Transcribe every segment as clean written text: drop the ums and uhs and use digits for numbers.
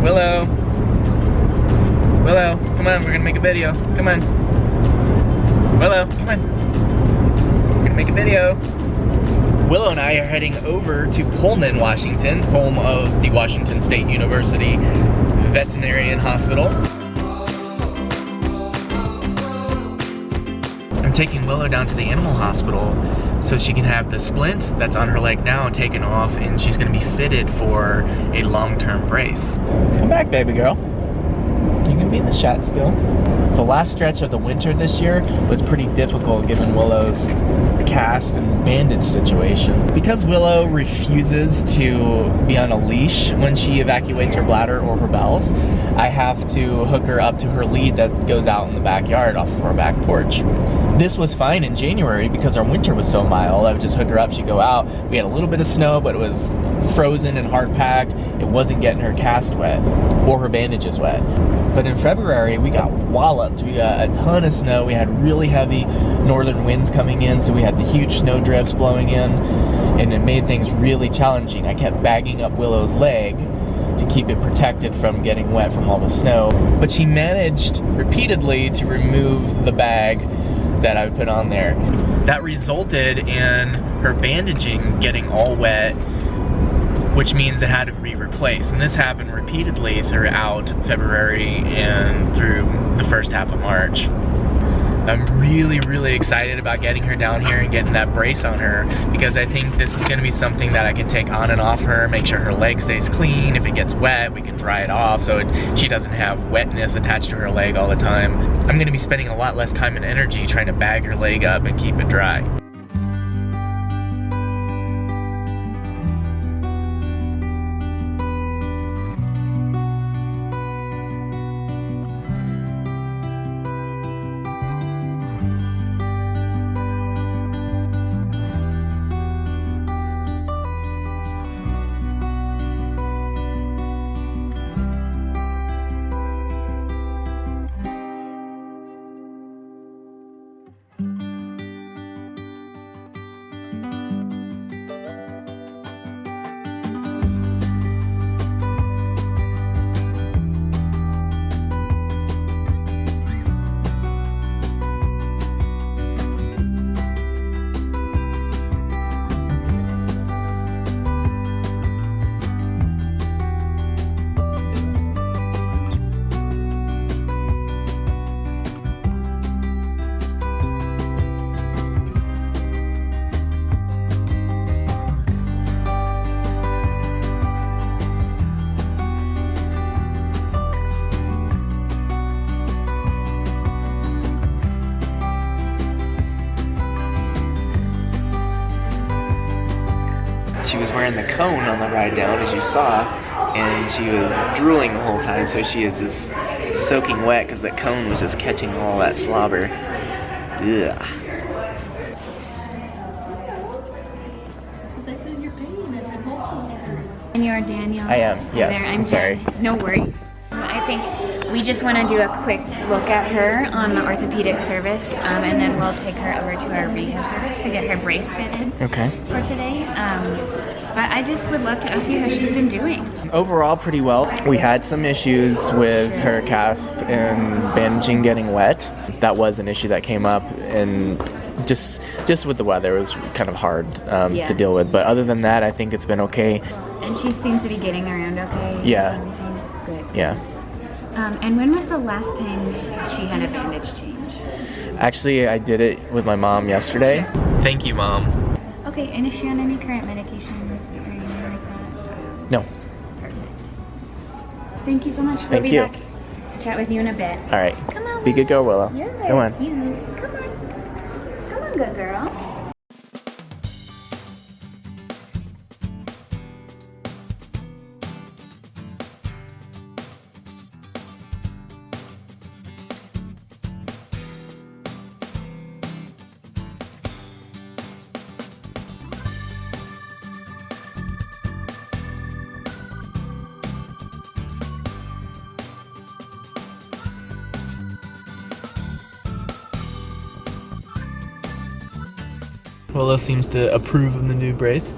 Willow. Willow, come on, we're gonna make a video. Come on. Willow, come on. We're gonna make a video. Willow and I are heading over to Pullman, Washington, home of the Washington State University Veterinarian Hospital. I'm taking Willow down to the animal hospital so she can have the splint that's on her leg now taken off, and she's gonna be fitted for a long-term brace. Come back, baby girl. You can be in the shot still. The last stretch of the winter this year was pretty difficult given Willow's cast and bandage situation. Because Willow refuses to be on a leash when she evacuates her bladder or her bowels, I have to hook her up to her lead that goes out in the backyard off of our back porch. This was fine in January because our winter was so mild. I would just hook her up, she'd go out. We had a little bit of snow, but it was frozen and hard packed. It wasn't getting her cast wet or her bandages wet. But in February, we got walloped. We got a ton of snow. We had really heavy northern winds coming in, so we had the huge snow drifts blowing in, and it made things really challenging. I kept bagging up Willow's leg to keep it protected from getting wet from all the snow. But she managed repeatedly to remove the bag that I would put on there. That resulted in her bandaging getting all wet, which means it had to be replaced. And this happened repeatedly throughout February and through the first half of March. I'm really, really excited about getting her down here and getting that brace on her, because I think this is gonna be something that I can take on and off her, make sure her leg stays clean. If it gets wet, we can dry it off so she doesn't have wetness attached to her leg all the time. I'm gonna be spending a lot less time and energy trying to bag her leg up and keep it dry. She was wearing the cone on the ride down, as you saw, and she was drooling the whole time, so she is just soaking wet because that cone was just catching all that slobber. Ugh. She's like, you're pain, and the muscles hurt. And you're Daniel. I am, yes. I'm sorry. Jen. No worries. I think we just want to do a quick look at her on the orthopedic service, and then we'll take her over to our rehab service to get her brace fitted for today. But I just would love to ask you how she's been doing. Overall, pretty well. We had some issues with her cast and bandaging getting wet. That was an issue that came up, and just with the weather, it was kind of hard to deal with. But other than that, I think it's been okay. And she seems to be getting around okay? Yeah. Good. Yeah. And when was the last time she had a bandage change? Actually, I did it with my mom yesterday. Thank you, Mom. Okay, and is she on any current medications or anything like that? No. Perfect. Thank you so much. Thank you. We'll be back to chat with you in a bit. All right. Come on. Be a good girl, Willow. You're very Come on. cute. Come on. Come on, good girl. Willow seems to approve of the new brace.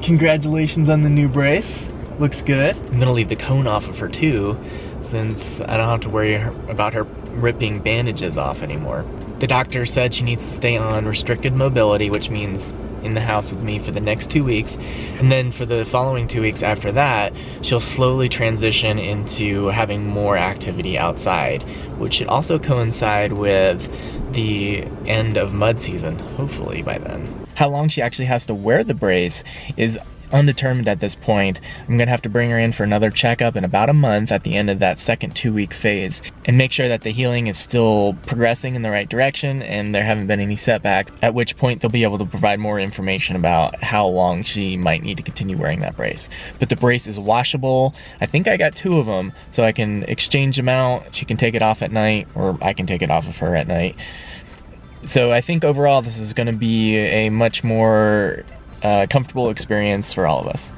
Congratulations on the new brace. Looks good. I'm gonna leave the cone off of her too, since I don't have to worry about her ripping bandages off anymore. The doctor said she needs to stay on restricted mobility, which means in the house with me for the next 2 weeks. And then for the following 2 weeks after that, she'll slowly transition into having more activity outside, which should also coincide with the end of mud season, hopefully by then. How long she actually has to wear the brace is undetermined at this point. I'm gonna have to bring her in for another checkup in about a month at the end of that second 2-week phase and make sure that the healing is still progressing in the right direction and there haven't been any setbacks, at which point they'll be able to provide more information about how long she might need to continue wearing that brace. But the brace is washable. I think I got 2 of them, so I can exchange them out. She can take it off at night, or I can take it off of her at night. So I think overall this is gonna be a much more comfortable experience for all of us.